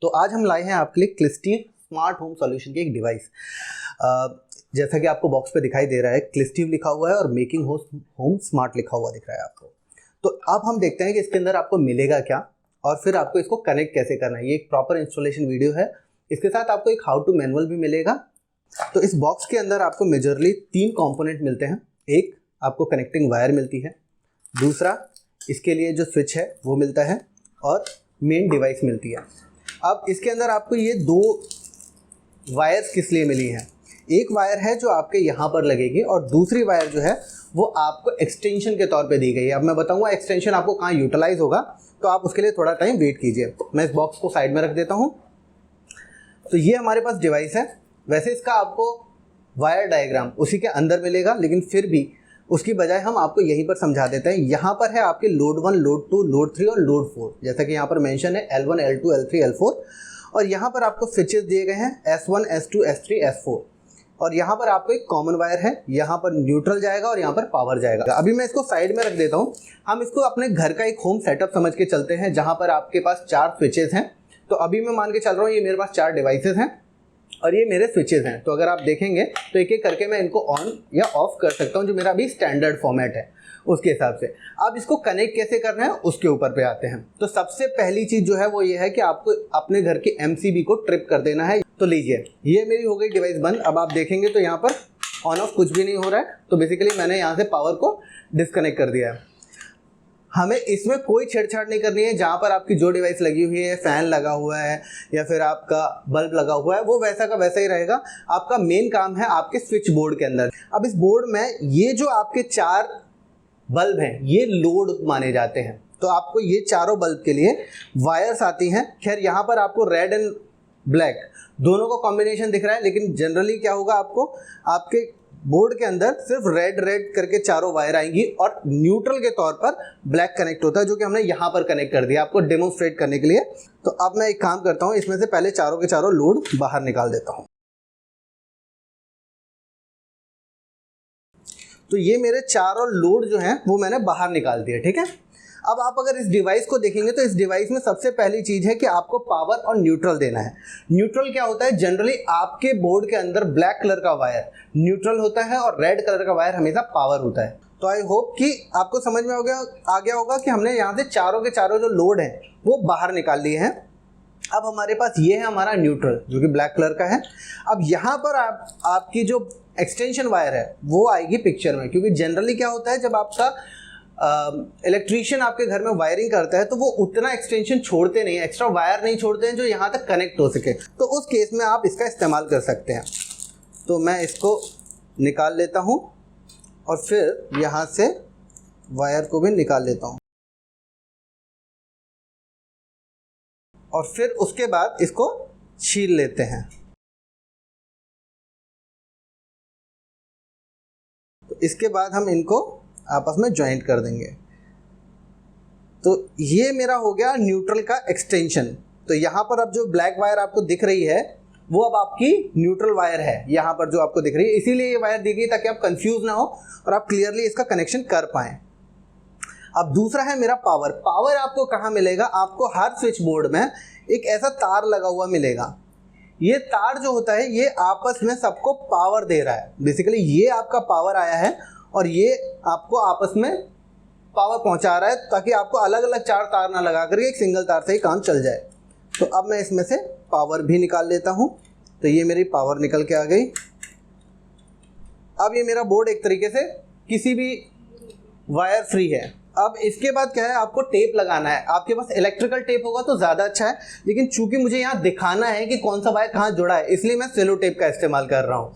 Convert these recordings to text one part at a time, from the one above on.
तो आज हम लाए हैं आपके लिए क्लिस्टीव स्मार्ट होम सॉल्यूशन की एक डिवाइस। जैसा कि आपको बॉक्स पे दिखाई दे रहा है, क्लिस्टीव लिखा हुआ है और मेकिंग होम स्मार्ट लिखा हुआ दिख रहा है आपको। तो अब हम देखते हैं कि इसके अंदर आपको मिलेगा क्या और फिर आपको इसको कनेक्ट कैसे करना है। ये एक प्रॉपर इंस्टॉलेशन वीडियो है। इसके साथ आपको एक हाउ टू मैनुअल भी मिलेगा। तो इस बॉक्स के अंदर आपको मेजरली 3 कंपोनेंट मिलते हैं। एक आपको कनेक्टिंग वायर मिलती है, दूसरा इसके लिए जो स्विच है वो मिलता है और मेन डिवाइस मिलती है। अब इसके अंदर आपको ये 2 वायर्स किस लिए मिली हैं। एक वायर है जो आपके यहाँ पर लगेगी और दूसरी वायर जो है वो आपको एक्सटेंशन के तौर पे दी गई है। अब मैं बताऊँगा एक्सटेंशन आपको कहाँ यूटिलाइज होगा, तो आप उसके लिए थोड़ा टाइम वेट कीजिए। मैं इस बॉक्स को साइड में रख देता हूँ। तो ये हमारे पास डिवाइस है। वैसे इसका आपको वायर डायग्राम उसी के अंदर मिलेगा, लेकिन फिर भी उसकी बजाय हम आपको यहीं पर समझा देते हैं। यहाँ पर है आपके लोड 1, लोड 2, लोड 3 और लोड 4, जैसा कि यहाँ पर मेंशन है L1, L2, L3, L4। और यहाँ पर आपको स्विचेस दिए गए हैं S1, S2, S3, S4। और यहाँ पर आपको एक कॉमन वायर है, यहाँ पर न्यूट्रल जाएगा और यहाँ पर पावर जाएगा। अभी मैं इसको साइड में रख देता हूँ। हम इसको अपने घर का एक होम सेटअप समझ के चलते हैं, जहाँ पर आपके पास 4 स्विचेस हैं। तो अभी मैं मान के चल रहा हूँ ये मेरे पास 4 डिवाइसेस हैं और ये मेरे स्विचेस हैं। तो अगर आप देखेंगे तो एक एक करके मैं इनको ऑन या ऑफ कर सकता हूँ, जो मेरा अभी स्टैंडर्ड फॉर्मेट है उसके हिसाब से। अब इसको कनेक्ट कैसे करना है उसके ऊपर पे आते हैं। तो सबसे पहली चीज़ जो है वो ये है कि आपको अपने घर की MCB को ट्रिप कर देना है। तो लीजिए, ये मेरी हो गई डिवाइस बंद। अब आप देखेंगे तो यहाँ पर ऑन ऑफ कुछ भी नहीं हो रहा है। तो बेसिकली मैंने यहाँ से पावर को डिस्कनेक्ट कर दिया है। हमें इसमें कोई छेड़छाड़ नहीं करनी है। जहाँ पर आपकी जो डिवाइस लगी हुई है, फ़ैन लगा हुआ है या फिर आपका बल्ब लगा हुआ है, वो वैसा का वैसा ही रहेगा। आपका मेन काम है आपके स्विच बोर्ड के अंदर। अब इस बोर्ड में ये जो आपके 4 बल्ब हैं ये लोड माने जाते हैं। तो आपको ये चारों बल्ब के लिए वायर्स आती हैं। खैर यहाँ पर आपको रेड एंड ब्लैक दोनों का कॉम्बिनेशन दिख रहा है, लेकिन जनरली क्या होगा, आपको आपके बोर्ड के अंदर सिर्फ रेड रेड करके चारों वायर आएंगी और न्यूट्रल के तौर पर ब्लैक कनेक्ट होता है, जो कि हमने यहाँ पर कनेक्ट कर दिया आपको डेमोन्स्ट्रेट करने के लिए। तो अब मैं एक काम करता हूँ, इसमें से पहले चारों के चारों लोड बाहर निकाल देता हूँ। तो ये मेरे चारों लोड जो हैं वो मैंने बाहर निकाल दिए, ठीक है। अब आप अगर इस डिवाइस को देखेंगे तो इस डिवाइस में सबसे पहली चीज़ है कि आपको पावर और न्यूट्रल देना है। न्यूट्रल क्या होता है, जनरली आपके बोर्ड के अंदर ब्लैक कलर का वायर न्यूट्रल होता है और रेड कलर का वायर हमेशा पावर होता है। तो आई होप कि आपको समझ में आ गया होगा कि हमने यहाँ से चारों के चारों जो लोड हैं वो बाहर निकाल लिए हैं। अब हमारे पास ये है हमारा न्यूट्रल, जो कि ब्लैक कलर का है। अब यहाँ पर आपकी जो एक्सटेंशन वायर है वो आएगी पिक्चर में, क्योंकि जनरली क्या होता है, जब आपका इलेक्ट्रीशियन आपके घर में वायरिंग करता है तो वो उतना एक्सटेंशन छोड़ते नहीं, एक्स्ट्रा वायर नहीं छोड़ते हैं जो यहाँ तक कनेक्ट हो सके। तो उस केस में आप इसका इस्तेमाल कर सकते हैं। तो मैं इसको निकाल लेता हूँ और फिर यहाँ से वायर को भी निकाल लेता हूँ और फिर उसके बाद इसको छील लेते हैं। तो इसके बाद हम इनको आपस में ज्वाइंट कर देंगे। तो ये मेरा हो गया न्यूट्रल का एक्सटेंशन। तो यहाँ पर अब जो ब्लैक वायर आपको दिख रही है वो अब आपकी न्यूट्रल वायर है, यहाँ पर जो आपको दिख रही है। इसीलिए ये वायर दी गई ताकि आप कंफ्यूज ना हो और आप क्लियरली इसका कनेक्शन कर पाएँ। अब दूसरा है मेरा पावर। पावर आपको कहाँ मिलेगा, आपको हर स्विच बोर्ड में एक ऐसा तार लगा हुआ मिलेगा। ये तार जो होता है ये आपस में सबको पावर दे रहा है। बेसिकली ये आपका पावर आया है और ये आपको आपस में पावर पहुंचा रहा है, ताकि आपको अलग अलग 4 तार ना लगा करके एक सिंगल तार से ही काम चल जाए। तो अब मैं इसमें से पावर भी निकाल लेता हूं। तो ये मेरी पावर निकल के आ गई। अब ये मेरा बोर्ड एक तरीके से किसी भी वायर फ्री है। अब इसके बाद क्या है, आपको टेप लगाना है। आपके पास इलेक्ट्रिकल टेप होगा तो ज़्यादा अच्छा है, लेकिन चूंकि मुझे यहाँ दिखाना है कि कौन सा वायर कहाँ जुड़ा है, इसलिए मैं सेलो टेप का इस्तेमाल कर रहा हूँ।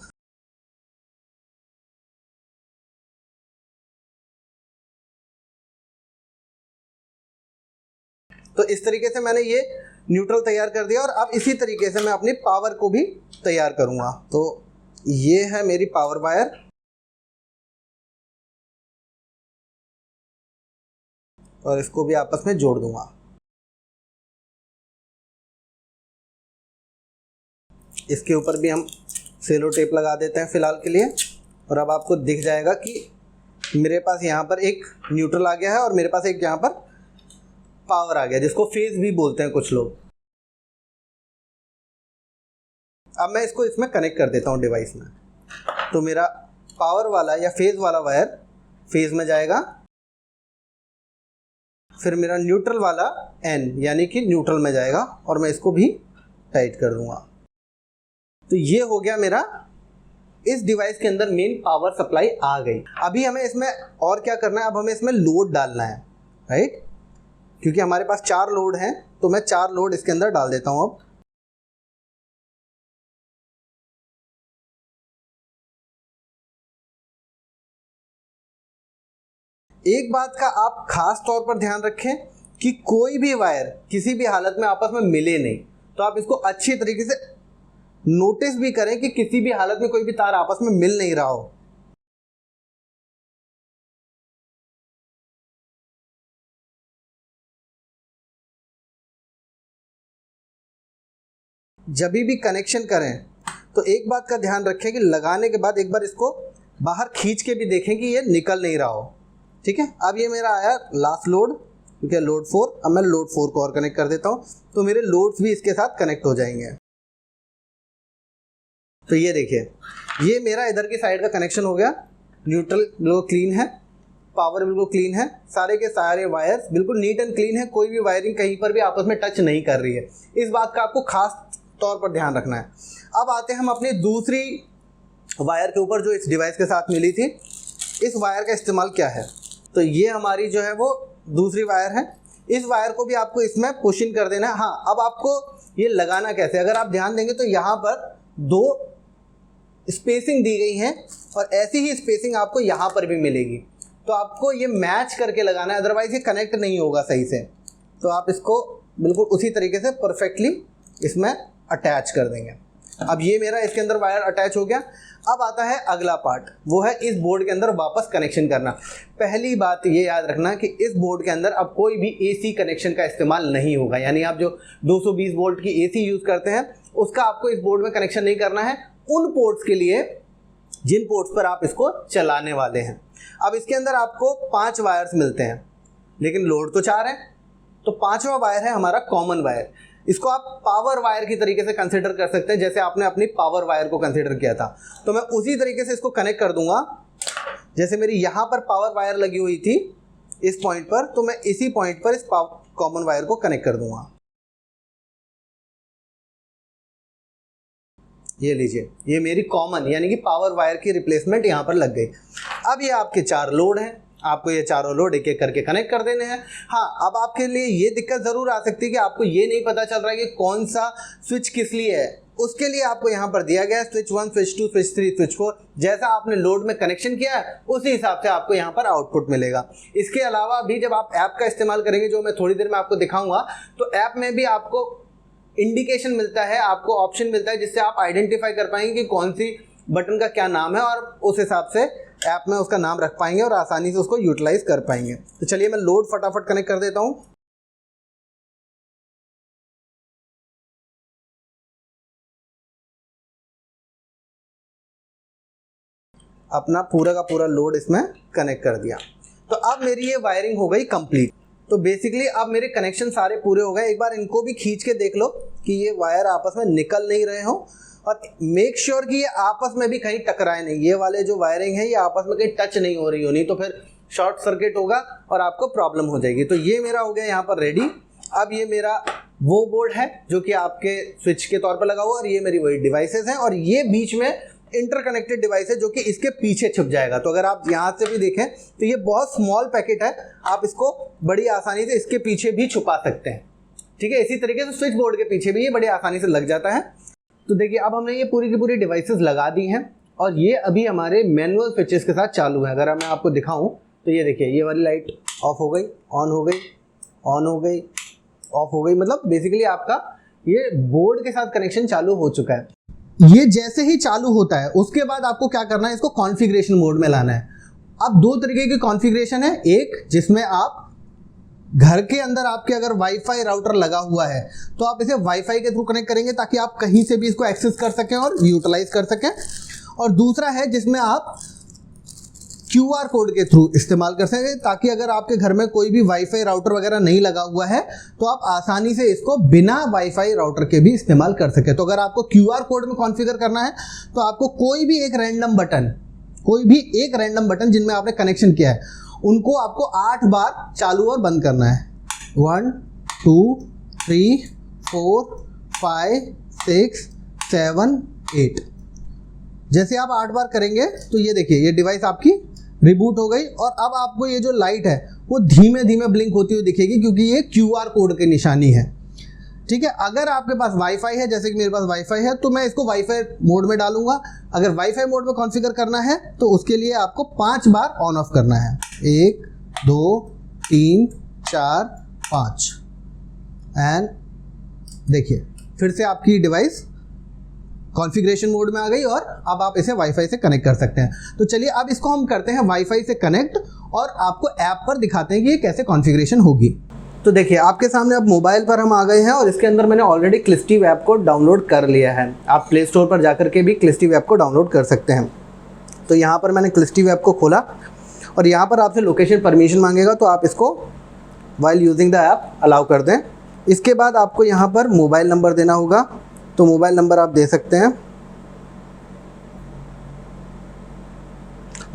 तो इस तरीके से मैंने ये न्यूट्रल तैयार कर दिया और अब इसी तरीके से मैं अपनी पावर को भी तैयार करूँगा। तो ये है मेरी पावर वायर और इसको भी आपस में जोड़ दूंगा। इसके ऊपर भी हम सेलो टेप लगा देते हैं फिलहाल के लिए। और अब आपको दिख जाएगा कि मेरे पास यहाँ पर एक न्यूट्रल आ गया है और मेरे पास एक यहाँ पर पावर आ गया, जिसको फेज भी बोलते हैं कुछ लोग। अब मैं इसको इसमें कनेक्ट कर देता हूँ डिवाइस में। तो मेरा पावर वाला या फेज वाला वायर फेज में जाएगा, फिर मेरा न्यूट्रल वाला एन यानी कि न्यूट्रल में जाएगा और मैं इसको भी टाइट कर दूंगा। तो ये हो गया मेरा, इस डिवाइस के अंदर मेन पावर सप्लाई आ गई। अभी हमें इसमें और क्या करना है, अब हमें इसमें लोड डालना है, राइट, क्योंकि हमारे पास 4 लोड हैं, तो मैं 4 लोड इसके अंदर डाल देता हूं। अब एक बात का आप खास तौर पर ध्यान रखें कि कोई भी वायर किसी भी हालत में आपस में मिले नहीं। तो आप इसको अच्छी तरीके से नोटिस भी करें कि किसी भी हालत में कोई भी तार आपस में मिल नहीं रहा हो। जब भी कनेक्शन करें तो एक बात का ध्यान रखें कि लगाने के बाद एक बार इसको बाहर खींच के भी देखें कि ये निकल नहीं रहा हो। ठीक है, अब ये मेरा आया लास्ट लोड, ठीक है, लोड 4। अब मैं लोड 4 को और कनेक्ट कर देता हूँ, तो मेरे लोड्स भी इसके साथ कनेक्ट हो जाएंगे। तो ये देखिए, ये मेरा इधर की साइड का कनेक्शन हो गया। न्यूट्रल बिल्कुल क्लीन है, पावर बिल्कुल क्लीन है, सारे के सारे वायर्स बिल्कुल नीट एंड क्लीन है, कोई भी वायरिंग कहीं पर भी आपस में टच नहीं कर रही है। इस बात का आपको खास तौर पर ध्यान रखना है। अब आते हैं हम अपनी दूसरी वायर के ऊपर जो इस डिवाइस के साथ मिली थी। इस वायर का इस्तेमाल क्या है, तो ये हमारी जो है वो दूसरी वायर है। इस वायर को भी आपको इसमें पुश इन कर देना है। हाँ, अब आपको ये लगाना कैसे, अगर आप ध्यान देंगे तो यहाँ पर 2 स्पेसिंग दी गई हैं और ऐसी ही स्पेसिंग आपको यहाँ पर भी मिलेगी। तो आपको ये मैच करके लगाना है, अदरवाइज ये कनेक्ट नहीं होगा सही से। तो आप इसको बिल्कुल उसी तरीके से परफेक्टली इसमें अटैच कर देंगे। अब ये मेरा इसके अंदर वायर अटैच हो गया। अब आता है अगला पार्ट, वो है इस बोर्ड के अंदर वापस कनेक्शन करना। पहली बात ये याद रखना कि इस बोर्ड के अंदर अब कोई भी एसी कनेक्शन का इस्तेमाल नहीं होगा, यानी आप जो 220 वोल्ट की एसी यूज़ करते हैं उसका आपको इस बोर्ड में कनेक्शन नहीं करना है, उन पोर्ट्स के लिए जिन पोर्ट्स पर आप इसको चलाने वाले हैं। अब इसके अंदर आपको 5 वायर्स मिलते हैं, लेकिन लोड तो 4 है, तो 5वां वायर है हमारा कॉमन वायर। इसको आप पावर वायर की तरीके से कंसिडर कर सकते हैं, जैसे आपने अपनी पावर वायर को कंसिडर किया था। तो मैं उसी तरीके से इसको कनेक्ट कर दूंगा, जैसे मेरी यहाँ पर पावर वायर लगी हुई थी इस पॉइंट पर, तो मैं इसी पॉइंट पर इस कॉमन वायर को कनेक्ट कर दूंगा। ये लीजिए, ये मेरी कॉमन यानी कि पावर वायर की रिप्लेसमेंट यहाँ पर लग गई। अब ये आपके 4 लोड हैं, आपको ये चारों लोड एक एक करके कनेक्ट कर देने हैं। हाँ, अब आपके लिए ये दिक्कत ज़रूर आ सकती है कि आपको ये नहीं पता चल रहा है कि कौन सा स्विच किस लिए है। उसके लिए आपको यहाँ पर दिया गया है स्विच 1, स्विच 2, स्विच 3, स्विच 4। जैसा आपने लोड में कनेक्शन किया है उसी हिसाब से आपको यहाँ पर आउटपुट मिलेगा। इसके अलावा भी जब आप ऐप का इस्तेमाल करेंगे, जो मैं थोड़ी देर में आपको दिखाऊंगा, तो ऐप में भी आपको इंडिकेशन मिलता है, आपको ऑप्शन मिलता है जिससे आप आइडेंटिफाई कर पाएंगे कि कौन सी बटन का क्या नाम है, और उस हिसाब से ऐप में उसका नाम रख पाएंगे और आसानी से उसको यूटिलाइज कर पाएंगे। तो चलिए मैं लोड फटाफट कनेक्ट कर देता हूं। अपना पूरा का पूरा लोड इसमें कनेक्ट कर दिया। तो अब मेरी ये वायरिंग हो गई कंप्लीट। तो बेसिकली अब मेरे कनेक्शन सारे पूरे हो गए। एक बार इनको भी खींच के देख लो कि ये वायर आपस में निकल नहीं रहे हो, और मेक श्योर कि ये आपस में भी कहीं टकराए नहीं। ये वाले जो वायरिंग है ये आपस में कहीं टच नहीं हो रही हो, नहीं तो फिर शॉर्ट सर्किट होगा और आपको प्रॉब्लम हो जाएगी। तो ये मेरा हो गया यहाँ पर रेडी। अब ये मेरा वो बोर्ड है जो कि आपके स्विच के तौर पर लगा हुआ, और ये मेरी वही डिवाइसेस हैं, और ये बीच में इंटरकनेक्टेड डिवाइस है जो कि इसके पीछे छुप जाएगा। तो अगर आप यहाँ से भी देखें तो ये बहुत स्मॉल पैकेट है, आप इसको बड़ी आसानी से इसके पीछे भी छुपा सकते हैं। ठीक है, इसी तरीके से स्विच बोर्ड के पीछे भी ये बड़ी आसानी से लग जाता है। तो देखिए, अब हमने ये पूरी की पूरी डिवाइसेस लगा दी हैं और ये अभी हमारे मैनुअल स्विचेस के साथ चालू है। अगर मैं आपको दिखाऊं तो ये देखिए, ये वाली लाइट ऑफ हो गई, ऑन हो गई, ऑन हो गई, ऑफ हो गई। मतलब बेसिकली आपका ये बोर्ड के साथ कनेक्शन चालू हो चुका है। ये जैसे ही चालू होता है उसके बाद आपको क्या करना है, इसको कॉन्फ़िगरेशन मोड में लाना है। अब 2 तरीके की कॉन्फ़िगरेशन है। एक जिसमें आप घर के अंदर आपके अगर वाईफाई राउटर लगा हुआ है तो आप इसे वाईफाई के थ्रू कनेक्ट करेंगे ताकि आप कहीं से भी इसको एक्सेस कर सकें और यूटिलाइज कर सकें। और दूसरा है जिसमें आप QR कोड के थ्रू इस्तेमाल कर सकें, ताकि अगर आपके घर में कोई भी वाईफाई राउटर वगैरह नहीं लगा हुआ है तो आप आसानी से इसको बिना वाईफाई राउटर के भी इस्तेमाल कर सकें। तो अगर आपको QR कोड में कॉन्फ़िगर करना है तो आपको कोई भी एक रैंडम बटन जिनमें आपने कनेक्शन किया है उनको आपको 8 बार चालू और बंद करना है। 1 2 3 4 5 6 7 8। जैसे आप 8 बार करेंगे तो ये देखिए ये डिवाइस आपकी रिबूट हो गई और अब आपको ये जो लाइट है वो धीमे धीमे ब्लिंक होती हुई दिखेगी, क्योंकि ये QR कोड की निशानी है। ठीक है, अगर आपके पास वाईफाई है, जैसे कि मेरे पास वाईफाई है, तो मैं इसको वाईफाई मोड में डालूंगा। अगर वाईफाई मोड में कॉन्फ़िगर करना है तो उसके लिए आपको 5 बार ऑन ऑफ करना है। 1 2 3 4 5 एंड देखिए फिर से आपकी डिवाइस कॉन्फ़िगरेशन मोड में आ गई और अब आप इसे वाईफाई से कनेक्ट कर सकते हैं। तो चलिए अब इसको हम करते हैं वाईफाई से कनेक्ट और आपको ऐप पर दिखाते हैं कि ये कैसे कॉन्फ़िगरेशन होगी। तो देखिए आपके सामने अब मोबाइल पर हम आ गए हैं और इसके अंदर मैंने ऑलरेडी क्लिस्टिव ऐप को डाउनलोड कर लिया है। आप प्ले स्टोर पर जाकर के भी क्लिस्टिव ऐप को डाउनलोड कर सकते हैं। तो यहाँ पर मैंने क्लिस्टिव ऐप को खोला और यहाँ पर आपसे लोकेशन परमिशन मांगेगा, तो आप इसको while using the app allow कर दें। इसके बाद आपको यहाँ पर मोबाइल नंबर देना होगा, तो मोबाइल नंबर आप दे सकते हैं।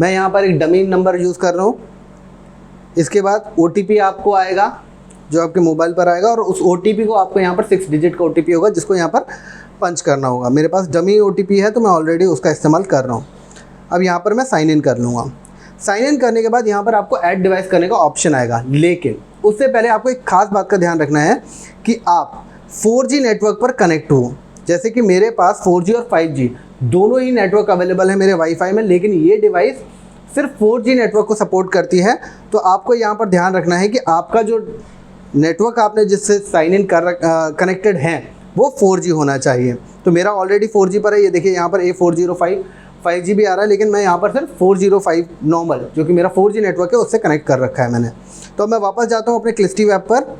मैं यहाँ पर एक डमी नंबर यूज़ कर रहा हूँ। इसके बाद OTP आपको आएगा जो आपके मोबाइल पर आएगा और उस OTP को आपको यहाँ पर 6 डिजिट का OTP होगा जिसको यहाँ पर पंच करना होगा। मेरे पास डमी OTP है तो मैं ऑलरेडी उसका इस्तेमाल कर रहा हूँ। अब यहाँ पर मैं साइन इन कर लूँगा। साइन इन करने के बाद यहाँ पर आपको ऐड डिवाइस करने का ऑप्शन आएगा, लेकिन उससे पहले आपको एक खास बात का ध्यान रखना है कि आप 4G नेटवर्क पर कनेक्ट हो। जैसे कि मेरे पास 4G और 5G दोनों ही नेटवर्क अवेलेबल है मेरे वाईफाई में, लेकिन ये डिवाइस सिर्फ 4G नेटवर्क को सपोर्ट करती है। तो आपको यहाँ पर ध्यान रखना है कि आपका जो नेटवर्क आपने जिससे साइन इन कर कनेक्टेड है वो 4G होना चाहिए। तो मेरा ऑलरेडी 4G पर है। ये देखिए यहाँ पर A405 5G भी आ रहा है, लेकिन मैं यहाँ पर सिर्फ 405 नॉर्मल जो कि मेरा 4G नेटवर्क है उससे कनेक्ट कर रखा है मैंने। तो मैं वापस जाता हूँ अपने क्लिस्टिव ऐप पर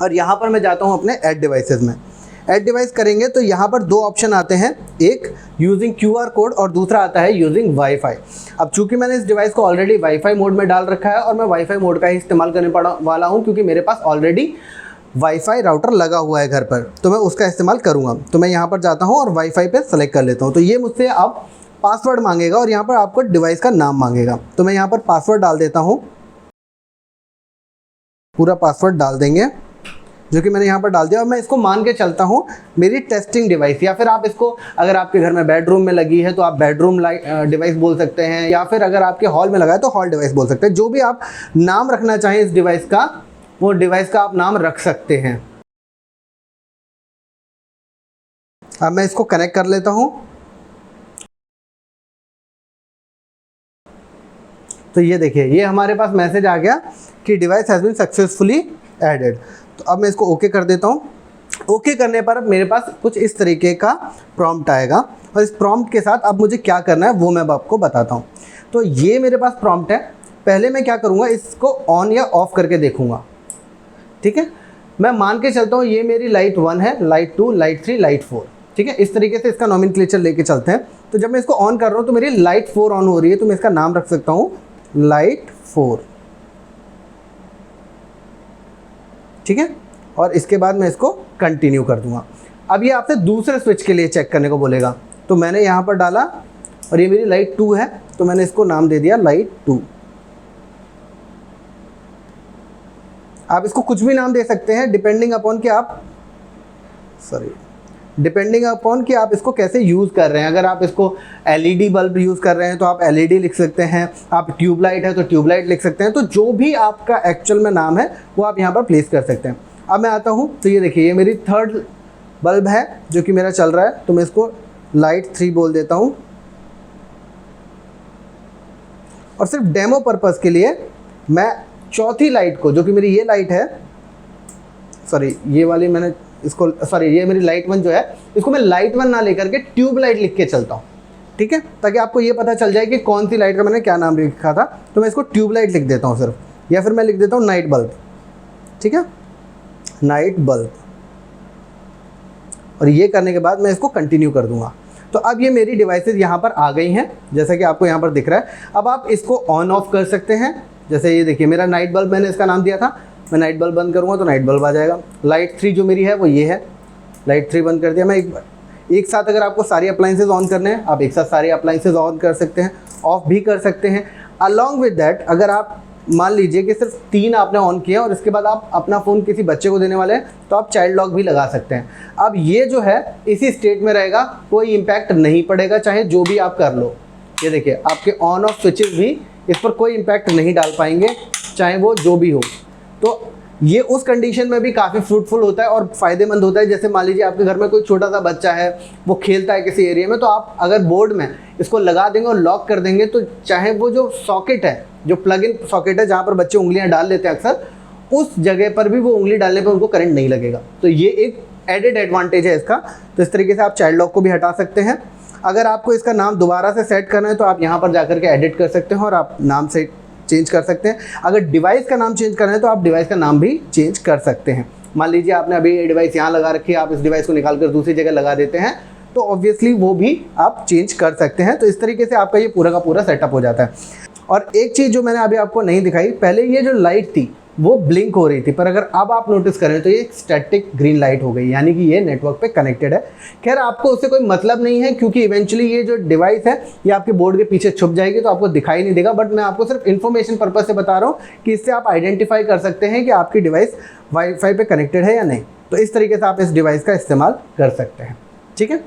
और यहाँ पर मैं जाता हूँ अपने ऐड डिवाइसेस में। ऐड डिवाइस करेंगे तो यहाँ पर 2 ऑप्शन आते हैं, एक यूजिंग QR कोड और दूसरा आता है यूजिंग वाईफाई। अब चूंकि मैंने इस डिवाइस को ऑलरेडी वाईफाई मोड में डाल रखा है और मैं वाईफाई मोड का ही इस्तेमाल करने वाला हूँ, क्योंकि मेरे पास ऑलरेडी वाईफाई राउटर लगा हुआ है घर पर, तो मैं उसका इस्तेमाल करूँगा। तो मैं यहाँ पर जाता हूँ और वाईफाई पर सेलेक्ट कर लेता हूँ। तो ये मुझसे अब पासवर्ड मांगेगा और यहाँ पर आपको डिवाइस का नाम मांगेगा। तो मैं यहाँ पर पासवर्ड डाल देता हूँ, पूरा पासवर्ड डाल देंगे जो कि मैंने यहाँ पर डाल दिया। और मैं इसको मान के चलता हूँ मेरी टेस्टिंग डिवाइस, या फिर आप इसको अगर आपके घर में बेडरूम में लगी है तो आप बेडरूम डिवाइस बोल सकते हैं, या फिर अगर आपके हॉल में लगा है तो हॉल डिवाइस बोल सकते हैं। जो भी आप नाम रखना चाहें इस डिवाइस का, वो डिवाइस का आप नाम रख सकते हैं। अब मैं इसको कनेक्ट कर लेता हूँ। तो ये देखिए ये हमारे पास मैसेज आ गया कि device has been successfully added. तो अब मैं इसको ओके कर देता हूँ। ओके करने पर मेरे पास कुछ इस तरीके का प्रॉम्प्ट आएगा और इस प्रॉम्प्ट के साथ अब मुझे क्या करना है वो मैं आपको बताता हूँ। तो ये मेरे पास प्रॉम्प्ट है। पहले मैं क्या करूँगा, इसको ऑन या ऑफ़ करके देखूँगा। ठीक है, मैं मान के चलता हूँ ये मेरी लाइट 1 है, लाइट 2, लाइट 3, लाइट 4। ठीक है, इस तरीके से इसका नॉमेनक्लेचर लेके चलते हैं। तो जब मैं इसको ऑन कर रहा हूँ तो मेरी लाइट 4 ऑन हो रही है, तो मैं इसका नाम रख सकता हूँ लाइट 4। ठीक है, और इसके बाद मैं इसको कंटिन्यू कर दूंगा। अब ये आपसे दूसरे स्विच के लिए चेक करने को बोलेगा, तो मैंने यहाँ पर डाला और ये मेरी लाइट 2 है, तो मैंने इसको नाम दे दिया लाइट 2। आप इसको कुछ भी नाम दे सकते हैं डिपेंडिंग अपॉन कि आप इसको कैसे यूज़ कर रहे हैं। अगर आप इसको LED बल्ब यूज़ कर रहे हैं तो आप LED लिख सकते हैं, आप ट्यूबलाइट है तो ट्यूबलाइट लिख सकते हैं। तो जो भी आपका एक्चुअल में नाम है वो आप यहाँ पर प्लेस कर सकते हैं। अब मैं आता हूँ तो ये देखिए ये मेरी 3rd बल्ब है जो कि मेरा चल रहा है, तो मैं इसको लाइट 3 बोल देता हूँ। और सिर्फ डेमो पर्पज़ के लिए मैं 4थी लाइट को, जो कि मेरी ये लाइट है, सॉरी ये वाली मैंने इसको, सॉरी ये मेरी लाइट 1 जो है, इसको मैं लाइट 1 ना लेकर के ट्यूबलाइट लिख के चलता हूँ। ठीक है, ताकि आपको ये पता चल जाए कि कौन सी लाइट का मैंने क्या नाम लिखा था। तो मैं इसको ट्यूबलाइट लिख देता हूँ सिर्फ, या फिर मैं लिख देता हूँ नाइट बल्ब। ठीक है, नाइट बल्ब। और ये करने के बाद मैं इसको कंटिन्यू कर दूंगा। तो अब ये मेरी डिवाइसेस यहाँ पर आ गई हैं, जैसा कि आपको यहाँ पर दिख रहा है। अब आप इसको ऑन ऑफ कर सकते हैं। जैसे ये देखिए मेरा नाइट बल्ब, मैंने इसका नाम दिया था, मैं नाइट बल्ब बंद करूँगा तो नाइट बल्ब आ जाएगा। लाइट 3 जो मेरी है वो ये है, लाइट 3 बंद कर दिया। मैं एक साथ अगर आपको सारी अप्लाइंसेज ऑन करने हैं, आप एक साथ सारी अप्लाइंसेज ऑन कर सकते हैं, ऑफ भी कर सकते हैं। अलॉन्ग विद दैट, अगर आप मान लीजिए कि सिर्फ 3 आपने ऑन किया और इसके बाद आप अपना फ़ोन किसी बच्चे को देने वाले हैं, तो आप चाइल्ड लॉक भी लगा सकते हैं। अब ये जो है इसी स्टेट में रहेगा, कोई इम्पैक्ट नहीं पड़ेगा, चाहे जो भी आप कर लो। ये देखिए आपके ऑन ऑफ स्विचेस भी इस पर कोई इम्पैक्ट नहीं डाल पाएंगे, चाहे वो जो भी हो। तो ये उस कंडीशन में भी काफ़ी फ्रूटफुल होता है और फ़ायदेमंद होता है। जैसे मान लीजिए आपके घर में कोई छोटा सा बच्चा है, वो खेलता है किसी एरिया में, तो आप अगर बोर्ड में इसको लगा देंगे और लॉक कर देंगे, तो चाहे वो जो सॉकेट है, जो प्लग इन सॉकेट है जहाँ पर बच्चे उंगलियाँ डाल लेते हैं अक्सर, उस जगह पर भी वो उंगली डालने पर उनको करंट नहीं लगेगा। तो ये एक एडेड एडवांटेज है इसका। तो इस तरीके से आप चाइल्ड लॉक को भी हटा सकते हैं। अगर आपको इसका नाम दोबारा से सेट करना है तो आप यहाँ पर जाकर के एडिट कर सकते हैं और आप नाम से चेंज कर सकते हैं। अगर डिवाइस का नाम चेंज करना है तो आप डिवाइस का नाम भी चेंज कर सकते हैं। मान लीजिए आपने अभी ये डिवाइस यहाँ लगा रखी है, आप इस डिवाइस को निकाल कर दूसरी जगह लगा देते हैं, तो ऑब्वियसली वो भी आप चेंज कर सकते हैं। तो इस तरीके से आपका ये पूरा का पूरा सेटअप हो जाता है। और एक चीज़ जो मैंने अभी आपको नहीं दिखाई, पहले ये जो लाइट थी वो ब्लिंक हो रही थी, पर अगर अब आप नोटिस करें तो ये स्टैटिक ग्रीन लाइट हो गई, यानी कि ये नेटवर्क पे कनेक्टेड है। खैर आपको उससे कोई मतलब नहीं है, क्योंकि इवेंचुअली ये जो डिवाइस है ये आपके बोर्ड के पीछे छुप जाएगी, तो आपको दिखाई नहीं देगा। बट मैं आपको सिर्फ इन्फॉर्मेशन पर्पज से बता रहा हूँ कि इससे आप आइडेंटिफाई कर सकते हैं कि आपकी डिवाइस वाईफाई पे कनेक्टेड है या नहीं। तो इस तरीके से आप इस डिवाइस का इस्तेमाल कर सकते हैं। ठीक है।